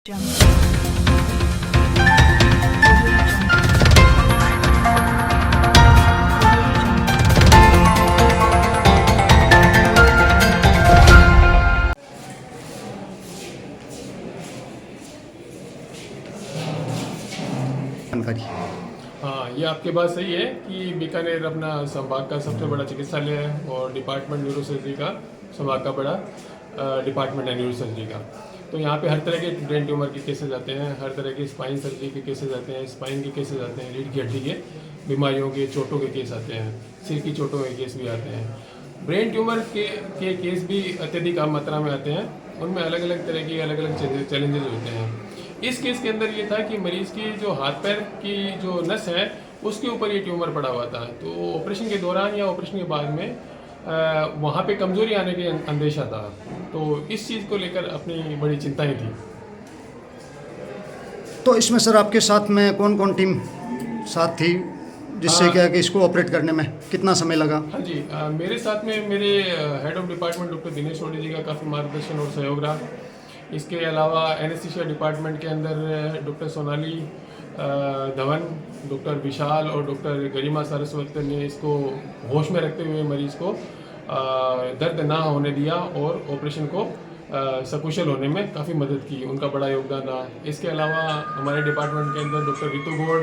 जानकारी। हाँ, ये आपकी बात सही है कि बीकानेर अपना संभाग का सबसे बड़ा चिकित्सालय है और डिपार्टमेंट न्यूरोसर्जरी का संभाग का बड़ा डिपार्टमेंट है न्यूरोसर्जरी का। तो यहाँ पे हर तरह के ब्रेन ट्यूमर के केसेस आते हैं, हर तरह के स्पाइन सर्जरी के केसेस आते हैं, स्पाइन के केसेस आते हैं, रीढ़ की हड्डी के बीमारियों के चोटों के केस आते हैं, सिर की चोटों के केस भी आते हैं। ब्रेन ट्यूमर के केस भी अत्यधिक आम मात्रा में आते हैं। उनमें अलग अलग तरह की अलग अलग चैलेंजेस होते हैं। इस केस के अंदर ये था कि मरीज़ की जो हाथ पैर की जो नस है उसके ऊपर ये ट्यूमर पड़ा हुआ था। तो ऑपरेशन के दौरान या ऑपरेशन के बाद में वहाँ पे कमज़ोरी आने के अंदेशा था। तो इस चीज़ को लेकर अपनी बड़ी चिंताएं थी। तो इसमें सर आपके साथ में कौन कौन टीम साथ थी, जिससे क्या है कि इसको ऑपरेट करने में कितना समय लगा? हाँ जी, मेरे साथ में मेरे head of department doctor Dinesh Sodhi ji का काफ़ी मार्गदर्शन और सहयोग रहा। इसके अलावा एनेस्थीसिया डिपार्टमेंट के अंदर डॉक्टर सोनाली धवन, डॉक्टर विशाल और डॉक्टर गरिमा सरस्वती ने इसको होश में रखते हुए मरीज़ को दर्द ना होने दिया और ऑपरेशन को सकुशल होने में काफ़ी मदद की। उनका बड़ा योगदान रहा। इसके अलावा हमारे डिपार्टमेंट के अंदर डॉक्टर रितु गौड़,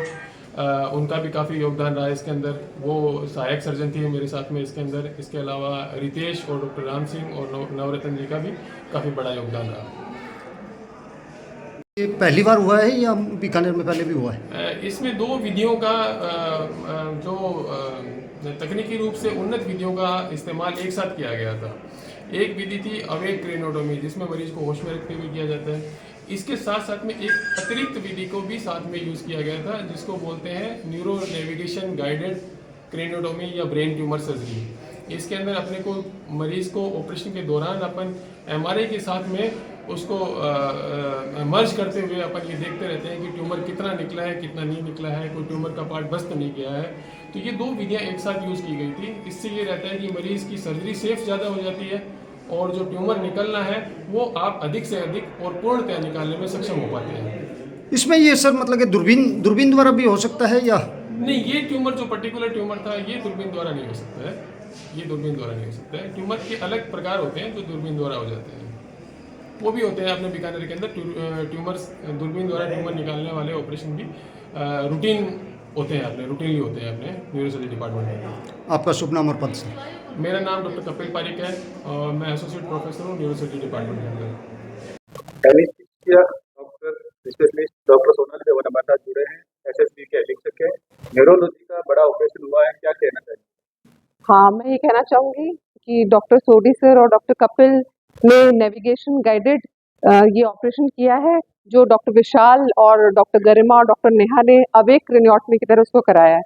उनका भी काफ़ी योगदान रहा इसके अंदर। वो सहायक सर्जन थी मेरे साथ में इसके अंदर। इसके अलावा रितेश और डॉक्टर राम सिंह और नवरत्न जी का भी काफ़ी बड़ा योगदान रहा। ये पहली बार हुआ है या बीकानेर में पहले भी हुआ है? इसमें दो विधियों का जो तकनीकी रूप से उन्नत विधियों का इस्तेमाल एक साथ किया गया था। एक विधि थी अवेक क्रेनोटोमी, जिसमें मरीज को होश में रखते हुए किया जाता है। इसके साथ साथ में एक अतिरिक्त विधि को भी साथ में यूज़ किया गया था, जिसको बोलते हैं न्यूरो नेविगेशन गाइडेड क्रेनोटोमी या ब्रेन ट्यूमर सर्जरी। इसके अंदर अपने को मरीज को ऑपरेशन के दौरान अपन एमआरआई के साथ में उसको मर्ज करते हुए अपन ये देखते रहते हैं कि ट्यूमर कितना निकला है, कितना नहीं निकला है, कोई ट्यूमर का पार्ट बस तो नहीं गया है। तो ये दो विधियां एक साथ यूज़ की गई थी। इससे ये रहता है कि मरीज़ की सर्जरी सेफ ज़्यादा हो जाती है और जो ट्यूमर निकलना है वो आप अधिक से अधिक और पूर्णतः निकालने में सक्षम हो पाते हैं। इसमें ये सर मतलब कि दूरबीन द्वारा भी हो सकता है या नहीं, ये ट्यूमर जो पर्टिकुलर ट्यूमर था ये दूरबीन द्वारा नहीं हो सकता है। ये दूरबीन द्वारा नहीं हो सकता है। ट्यूमर के अलग प्रकार होते हैं जो दूरबीन द्वारा हो जाते हैं। वो भी होते हैं अपने बीकानेर के अंदर ट्यूमर्स दूरबीन द्वारा ट्यूमर निकालने वाले ऑपरेशन भी रूटीन होते हैं, अपने रूटीनली होते हैं अपने न्यूरोसर्जरी डिपार्टमेंट में। आपका शुभ नाम और पद से? मेरा नाम डॉक्टर कपिल पारिक है और मैं एसोसिएट प्रोफेसर हूँ न्यूरोसर्जरी डिपार्टमेंट के अंदर। Anaesthesia doctor specialist doctor Sonali Dhawan हमारे साथ जुड़े हैं, एसएसबी के अधीक्षक है। न्यूरोलॉजी का बड़ा ऑपरेशन हुआ है, क्या कहना चाहिए? हाँ, मैं ये कहना चाहूँगी कि डॉक्टर सोडी सर और डॉक्टर कपिल ने नेविगेशन गाइडेड ये ऑपरेशन किया है, जो डॉक्टर विशाल और डॉक्टर गरिमा और डॉक्टर नेहा ने अवेक क्रेनियोटमी की तरह उसको कराया है।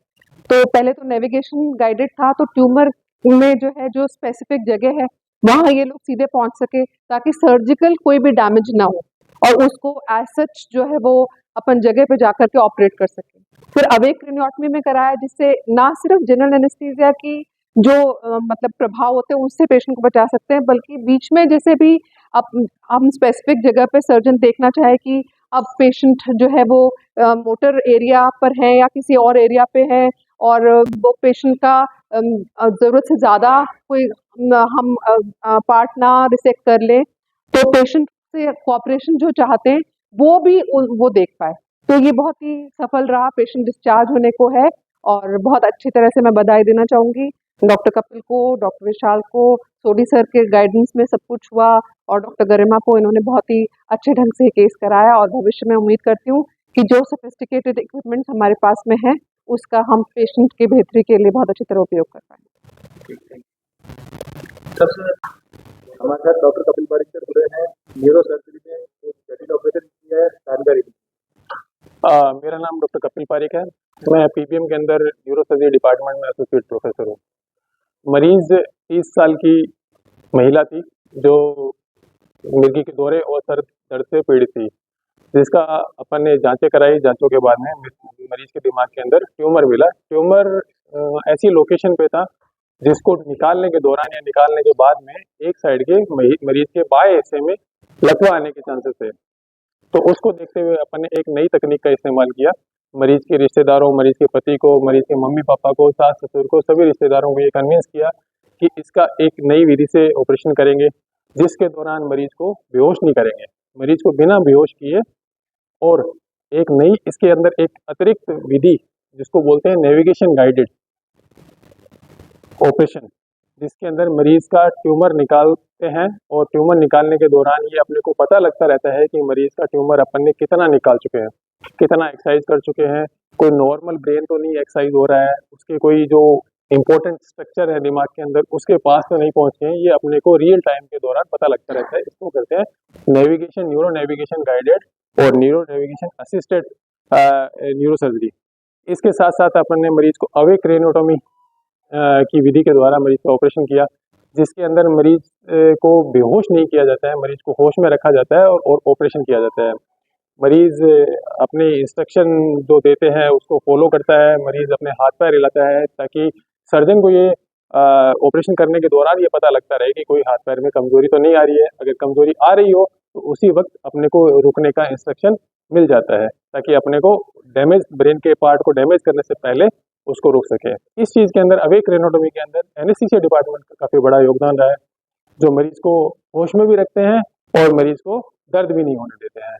तो पहले तो नेविगेशन गाइडेड था, तो ट्यूमर में जो है जो स्पेसिफिक जगह है वहाँ ये लोग सीधे पहुँच सके ताकि सर्जिकल कोई भी डैमेज ना हो और उसको एज सच जो है वो अपन जगह पे जाकर के ऑपरेट कर सके। फिर अवेक क्रेनियोटमी में कराया, जिससे ना सिर्फ जनरल एनेस्थीसिया की जो मतलब प्रभाव होते हैं उससे पेशेंट को बचा सकते हैं, बल्कि बीच में जैसे भी अब हम स्पेसिफिक जगह पे सर्जन देखना चाहे कि अब पेशेंट जो है वो मोटर एरिया पर है या किसी और एरिया पे है और वो पेशेंट का ज़रूरत से ज़्यादा कोई हम पार्ट ना रिसेक्ट कर ले, तो पेशेंट से कोऑपरेशन जो चाहते हैं वो भी वो देख पाए। तो ये बहुत ही सफल रहा, पेशेंट डिस्चार्ज होने को है और बहुत अच्छी तरह से मैं बधाई देना चाहूँगी डॉक्टर कपिल को, डॉक्टर विशाल को। सोडी सर के गाइडेंस में सब कुछ हुआ और डॉक्टर गरिमा को इन्होंने बहुत ही अच्छे ढंग से केस कराया और भविष्य में उम्मीद करती हूँ कि जो सोफिस्टिकेटेड इक्विपमेंट्स हमारे पास में है उसका हम पेशेंट के बेहतरी के लिए बहुत अच्छी तरह उपयोग कर पाएंगे। सबसे हमारे साथ डॉक्टर कपिल पारिक सर जुड़े हैं, न्यूरो सर्जरी में एक जटिल ऑपरेशन किया है, जानकारी। मेरा नाम डॉक्टर कपिल पारिक है। मैं पीबीएम के अंदर न्यूरो सर्जरी डिपार्टमेंट में एसोसिएट प्रोफेसर हूँ। मरीज 30 साल की महिला थी जो मिर्गी के दौरे और सर दर्द से पीड़ित थी, जिसका अपन ने जांचें कराई। जांचों के बाद में मरीज के दिमाग के अंदर ट्यूमर मिला। ट्यूमर ऐसी लोकेशन पे था जिसको निकालने के दौरान या निकालने के बाद में एक साइड के मरीज के बाएं हिस्से में लकवा आने के चांसेस थे। तो उसको देखते हुए अपन ने एक नई तकनीक का इस्तेमाल किया। मरीज के रिश्तेदारों, मरीज के पति को, मरीज के मम्मी पापा को, सास ससुर को, सभी रिश्तेदारों को ये कन्विंस किया कि इसका एक नई विधि से ऑपरेशन करेंगे, जिसके दौरान मरीज को बेहोश नहीं करेंगे, मरीज को बिना बेहोश किए, और एक नई इसके अंदर एक अतिरिक्त विधि जिसको बोलते हैं नेविगेशन गाइडेड ऑपरेशन, जिसके अंदर मरीज का ट्यूमर निकालते हैं और ट्यूमर निकालने के दौरान ये अपने को पता लगता रहता है कि मरीज का ट्यूमर अपन ने कितना निकाल चुके हैं, कितना एक्सरसाइज कर चुके हैं, कोई नॉर्मल ब्रेन तो नहीं एक्सरसाइज हो रहा है, उसके कोई जो इंपॉर्टेंट स्ट्रक्चर है दिमाग के अंदर उसके पास तो नहीं पहुंचे हैं, ये अपने को रियल टाइम के दौरान पता लगता रहता है। इसको कहते हैं नेविगेशन, न्यूरो नेविगेशन गाइडेड और neuro navigation assisted neuro surgery. इसके साथ साथ अपन ने मरीज को अवेक क्रेनियोटोमी की विधि के द्वारा मरीज का ऑपरेशन किया, जिसके अंदर मरीज को बेहोश नहीं किया जाता है, मरीज को होश में रखा जाता है और ऑपरेशन किया जाता है। मरीज अपने इंस्ट्रक्शन जो देते हैं उसको फॉलो करता है, मरीज अपने हाथ पैर हिलाता है ताकि सर्जन को ये ऑपरेशन करने के दौरान ये पता लगता रहे कि कोई हाथ पैर में कमजोरी तो नहीं आ रही है। अगर कमजोरी आ रही हो तो उसी वक्त अपने को रुकने का इंस्ट्रक्शन मिल जाता है ताकि अपने को डैमेज, ब्रेन के पार्ट को डैमेज करने से पहले उसको रोक सके। इस चीज़ के अंदर अवेक क्रेनियोटोमी के अंदर एनेस्थीसिया डिपार्टमेंट का काफ़ी बड़ा योगदान रहा है, जो मरीज को होश में भी रखते हैं और मरीज को दर्द भी नहीं होने देते हैं।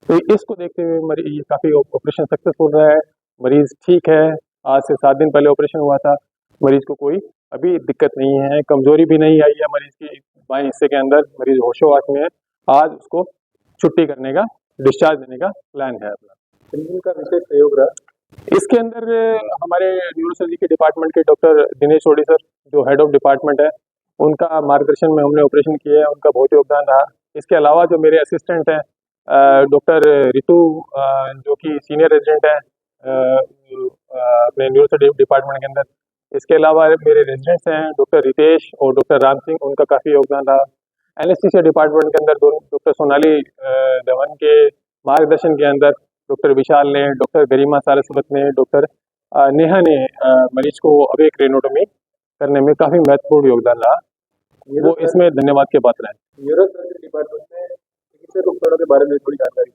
तो इसको देखते हुए मरीज काफ़ी ऑपरेशन सक्सेसफुल रहा है, मरीज ठीक है। आज से 7 दिन पहले ऑपरेशन हुआ था, मरीज को कोई अभी दिक्कत नहीं है, कमजोरी भी नहीं आई है मरीज की बाएं हिस्से के अंदर, मरीज होशोहवास में है। आज उसको छुट्टी करने का, डिस्चार्ज देने का प्लान है अपना। इनका विशेष सहयोग रहा। इसके अंदर हमारे न्यूरोसर्जरी के डिपार्टमेंट के डॉक्टर दिनेश सोडी सर, जो हेड ऑफ डिपार्टमेंट है, उनका मार्गदर्शन में हमने ऑपरेशन किया है, उनका बहुत योगदान रहा। इसके अलावा जो मेरे असिस्टेंट हैं डॉक्टर रितु, जो कि सीनियर रेजिडेंट है अपने न्यूरोसर्जरी डिपार्टमेंट के अंदर। इसके अलावा मेरे रेजिडेंट्स हैं डॉक्टर रितेश और डॉक्टर राम सिंह, उनका काफ़ी योगदान रहा। एनेस्थीसिया डिपार्टमेंट के अंदर डॉक्टर सोनाली धवन के मार्गदर्शन के अंदर डॉक्टर विशाल ने, डॉक्टर गरिमा सारस्वत ने, डॉक्टर नेहा ने मरीज को अवेक क्रेनियोटोमी करने में काफ़ी महत्वपूर्ण योगदान रहा, वो इसमें धन्यवाद के पात्र हैं। न्यूरोसर्जरी डिपार्टमेंट में चिकित्सक उपकरणों के बारे में थोड़ी जानकारी।